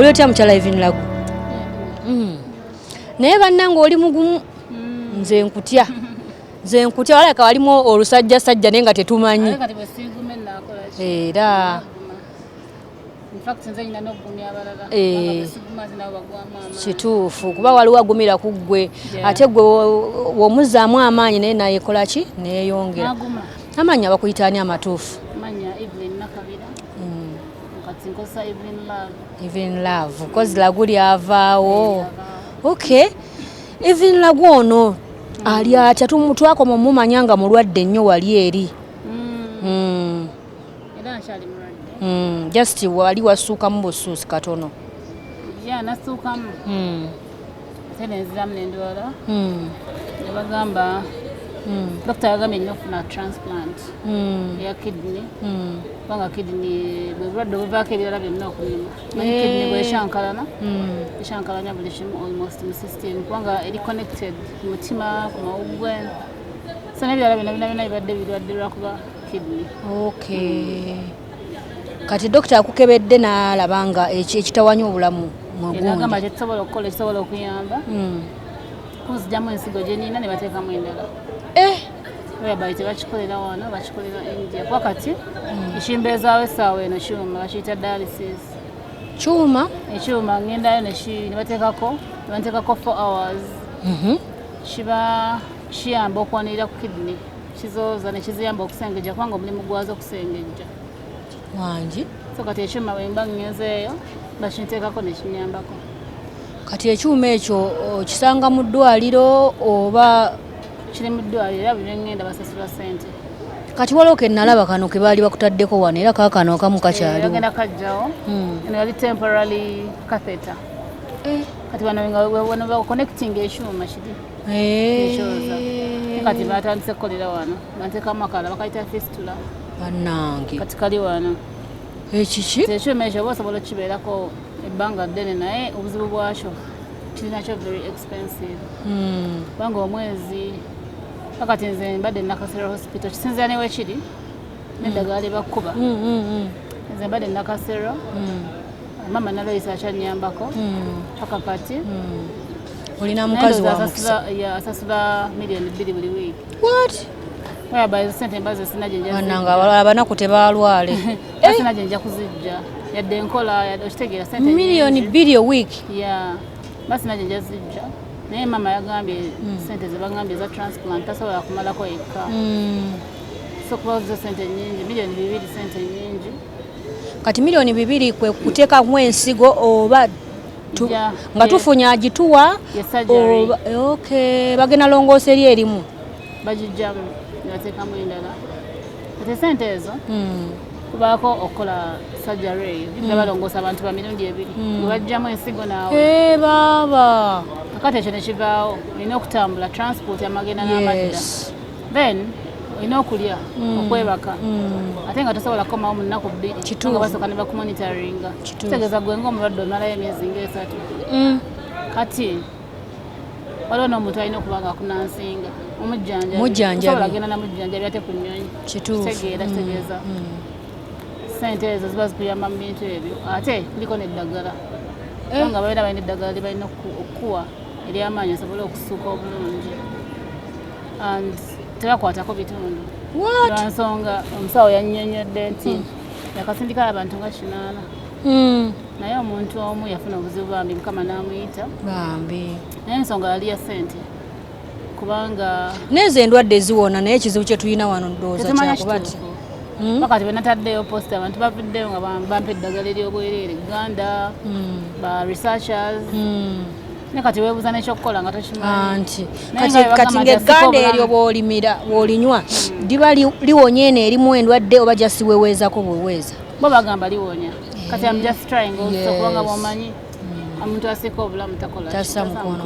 oli otya mukyala Evelyn Laggu? Naye bannange oli mugumu. Nze nkutya walabika walimu olusajjasajja naye nga tetumanyi era kituufu kuba waliwo agumira ku ggwe ate gwe womuzzaamu amaanyi naye nayekola ki neeyongera. Amaanyi abakuyitaani amatuufu? Evelyn Laggu kozi Laggu lyavaawo. Okay, Evelyn Laggu ono ali atya twakoma mumanya nga mulwadde nnyo wali eri. Just wali wasuukamu busuusi katono. Nasuukamu ate nenziramu nendwala ne bagamba dokita yagambye nnyo okufuna transplant eya kidney kubanga kidney bwe bulwadde obuvaako ebirala byonna okulima manyi kidney bweshankalanya buli kimu almost mu system kubanga eri connected ku mutima ku mawuggwe so n'ebirala byonna bibadde birwadde lwakuba kidney. Okay, kati dokita akukebedde n'alaba nga ekitawanya obulamu agamba kyetusobola okukola ekisobola okuyamba kunzigyamu ensigo gye nina ne bateekamu endala whereby tebakikolera wano bakikolera India kuba kati ekimbeezaawo essaawa eno kyuma bakiyita dialysis. Ekyuma ngendayo ne bateekako 4 hours kiba kiyamba okwanirira ku kidney kizooza ne kiziyamba okusengejja kubanga omulimu gwazo okusengejja wangi. So kati ekyuma bwemba ngezeeyo bakinteekako ne kinyambako. Kati ekyuma ekyo kisanga mu ddwaliro oba kiri mu ddwaliro era buli ngenda basasula ssente. Kati waliwo ke nalaba kano ke baali bakutaddeko wano era kaakano akamu kakyaliwo. Bagenda kajjawo eno yali temporary catheter. Kati wano connecting ekyuma kiri ekyoza kati batandise kukolera wano banteekamu akala bakayita fistula bannange kati kali wano. Ekiki ekyuma ekyo oba osobola okukibeerako ebbanga ddene naye obuzibu bwakyo kirinakyo very expensive kubanga omwezi pakati nze mbadde nakasero hospital kisinzira ne weekiri n'eddagala lyebakkuba nze mbadde nakasero mama naloyisa akyanyambako paka kati olina mukazi wa mukisa asasula million 2 buli week. What? Whereby sente mbazo sina jenja wananga abanaku tebalwale sina jenja kuzijja yadde enkola okitegeera sente million 2 a week. Basi na jenja zijja naye mama yagambye sente ze bagambye za transplant tasobola kumalako yekka so kuba zo sente nyingi million 2 sente nyingi. Kati million 2 kwe kuteeka mu ensigo oba nga tufunya agituwa. Okay, bagenda longoosa eri erimu bagijjamu nebateekamu endala ate sente ezo kubaako okukola surgery balongoosa abantu ba mirundi 2 webajjamu ensigo naawe baaba kakati ekyo nekivaawo olina okutambula transport amagenda n'amadda then olina okulya okwebaka ate nga tosobola kukomawo mu nnaku 2 nga basooka ne bakumonitoringa kitegeeza gwe ng'omulwadde omalayo emyezi nga 3 kati waliwo n'omuntu alina okuba nga akunansinga omujjanjabi agenda namujjanjabi ate ku nnyonyi kitegeeza sente ezo ziba zikuyamba mu bintu ebyo ate kuliko n'eddagala nga balina balina eddagala lye balina okukuwa ery'amaanyi osobole okusuuka obulungi and tebakwatako bitundu lwansonga omusawo yannyonnyodde nti yakasindikala abantu nga 8 naye omuntu omu yafuna obuzibu bambi mukama n'amuyita naye ensonga yali ya ssente kubanga nezo endwadde eziwona naye ekizibu kye tulina wano ndowooza kyakuba ti pakati bwe nataddeyo posta abantu bavuddeyo nga bampa eddagala ery'obwereere Uganda ba researchers ne kati weebuuza n'ekyokukola nga tokimanyi kati ng'egganda eryo bw'olinywa liba liwonya eno erimu endwadde oba jasi weeweezako bweweeza bo bagamba liwonya kati am just trying also kubanga bw'omanyi omuntu asiika obulamu tassa mukono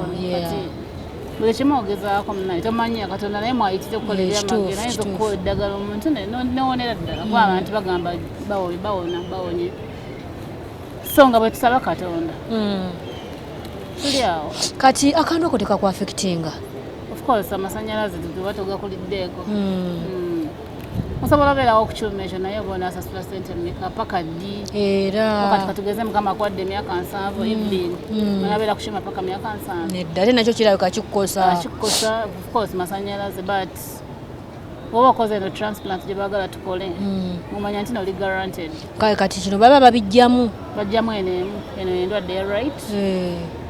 buli kimu ogezaako munaye tomanyi akatonda naye mwayitire okukola ebyamagero ayinza okukola eddagala omuntu newonera ddala kuba abantu bagamba bawonye so nga bwe tusaba katonda tuli awo kati akantu ako tekakuafectinga of course amasanyalaze tuba togakuliddeeko osobola obeerawo okukyuma ekyo naye obaona asasula ssente mmeka paka ddi era kati katugeze mukama akwadde emyaka 7 Evelyn nabeera kukyuma paka myaka 7 nedda ate nakyo kirabika kikukosa of course masannyalaze but oba okoze eno transplant gye baagala tukole mumanya nti noli guaranteed kati kino baba babijjamu eno endwadde ya right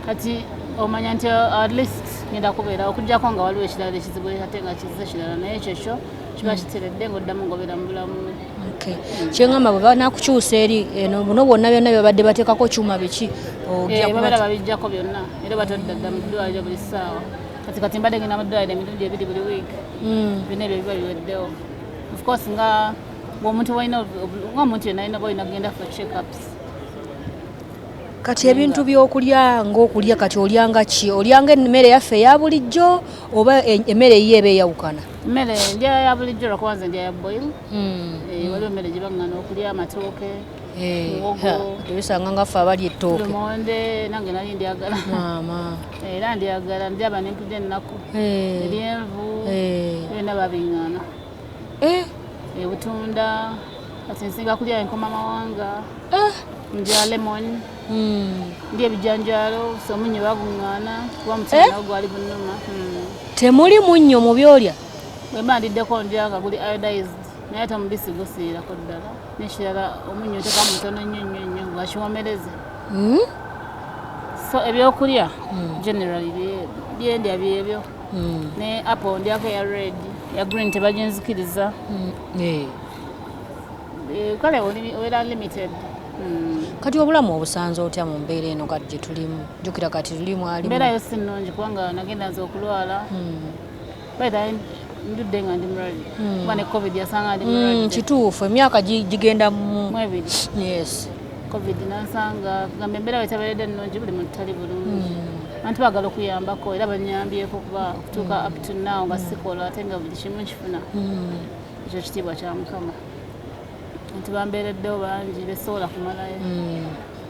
kati omanya nti at least ngenda kubeera okugjako nga waliwo ekirala ekizibu ate nga kizize kirala naye ekyo kiba kiteredde ng'oddamu ng'obeera mu bulamu kyeŋŋamba bwe banakukyusa eri eno buno bwonna byonna babadde bateekako kyuma biki babeera babijjako byonna era batoddadda mu ddwaliro buli ssaawa kati mbadde ngenda mu ddwaliro emirundi 2 buli wiiki byonna ebyo biba biweddewo of course nga omuntu yenna alina olina kugenda for check-ups kati ebintu by'okulya ng'okulya kati olyanga ki olyanga emmere yaffe eya bulijjo oba emmere yiyo eba eyawukana emmere ndya ya bulijjo lwakuba nze ndya ya boil waliwo emmere gye baŋŋana okulya amatooke muwogo tebisanga nga ffe abalya ettooke lumonde nange nali ndyagala era ndyagala ndyaba nempudde ennaku eryenvu byonna babiŋŋana butunda kati nsinga kulya enkoma mawanga ndya lemon ndya ebijanjaalo omunnyo baguŋŋaana kuba mutima gwali gunnuma temuli munnyo mu byolya bwe mba ndiddeko ndya nga guli iodized naye ate omubisi gusiirako ddala nekirala omunnyo otekamu mutono nnyo nga kiwomereze so ebyokulya generally byendya byebyo ne apple ndyako ya red ya green tebaginzikiriza kale obeera limited kati obulamu obusanze otya mu mbeera eno kati gye tulimu jjukira kati tulimu alimu mbeera yo si nnungi kubanga nagenda nze okulwala baita ndudde nga ndi mulwadde kuba ne covid yasanga ndi mulwadde kituufu emyaka gigenda mu 2 yes covid nansanga kugamba embeera wetabeeredde nnungi buli muntu tali bulungi abantu baagala okuyambako era banyambyeko kuba okutuuka up to now nga sikola ate nga buli kimu nkifuna ekyo kitiibwa kya mukama nti bambeereddewo bangi besobola kumalayo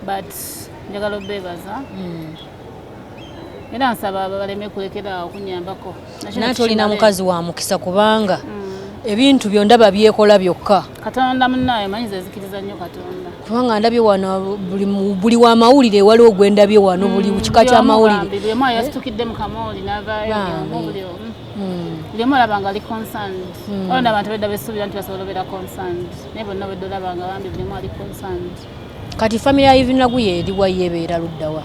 but njagala obeebaza era nsaba baleme kulekeraawo okunyambako naate olina mukazi wa mukisa kubanga ebintu byondaba byekola byokka katonda munnaye manyi zezikiriza nnyo katonda kubanga ndabye wano buli wa mawulire waliwo gwendabye wano buli kika kya mawulire buli omu yasitukidde mu kamawuli n'avaayo buli omu buli omu olaba nga ali concerned olona abantu bedda besuubira nti basobola obeera concerned naye bonna bedda olaba nga bambi buli omu ali concerned kati famire ya Evelyn Laggu yeeriwa yeebeera luddawa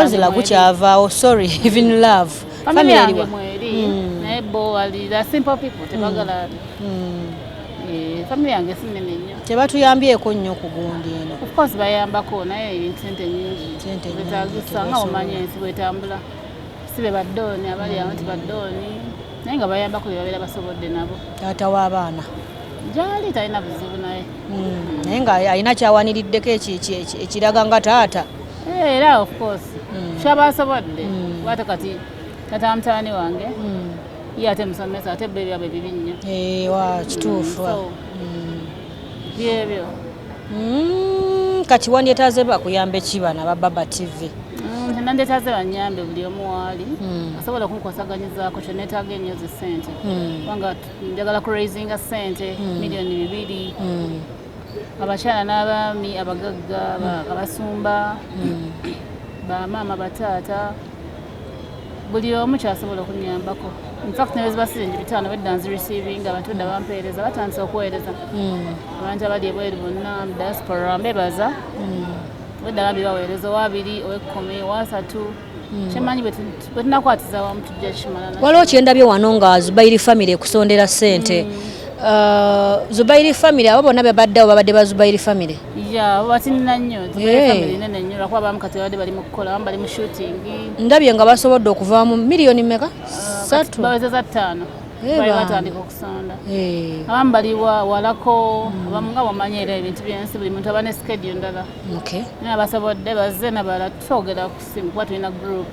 ozi Laggu kyavaawo sorry Evelyn Love famire yange mweri naye bo wali the simple people tebagala famire yange sinene nnyo tebatuyambyeko nnyo okugundi eno of course bayambako naye sente nyingi betagisa nga omanye ensi bwetambula sibe baddooni abali awo nti baddooni naye nga bayambako bebabeera basobodde nabo taata w'abaana gyali talina buzibu naye naye nga alina kyawaniriddeko ekiraga nga taata era of course kyabasobodde bwate kati tata mutaani wange ye ate musomesa ate bo ebyabwe bibi nnyo wa kituufu byebyo kati wandyetaaze bakuyambe ki bana ba Baba TV nandetaaze banyambe buli omu waali asobola okunkosaganyizaako kyoneetaaga ennyo zi ssente kubanga njagala kuraisinga ssente miliyoni 2 abakyala n'abaami abagagga abasumba bamaama bataata buli omu kyasobola okunyambako infact nebeziba siringi 5 bedda nzireceiving abantu bedda bampeereza batandise okuweereza abantu abali ebweru bonna mu diaspora mbebaza bedda bambi baweereza owa2 owa10 owa3 kyemanyi bwe tunakwatiza wamu tujja kikimala waliwo kyendabye wano nga Zubairi family ekusondera ssente Zubairi family abo bonna babaddewo babadde ba Zubairi family batinina nnyo family nene nnyo lwakuba abamu kati babadde bali mu kukola abamu bali mu shooting ndabye nga basobodde okuvaamu miliyoni meka 3 bawezeza 5 bali batandika okusonda abamu bali walako abamu nga bamanye era ebintu byensi buli muntu aba ne schedule ndala naye abasobodde bazze nabala twogera ku simu kuba tulina group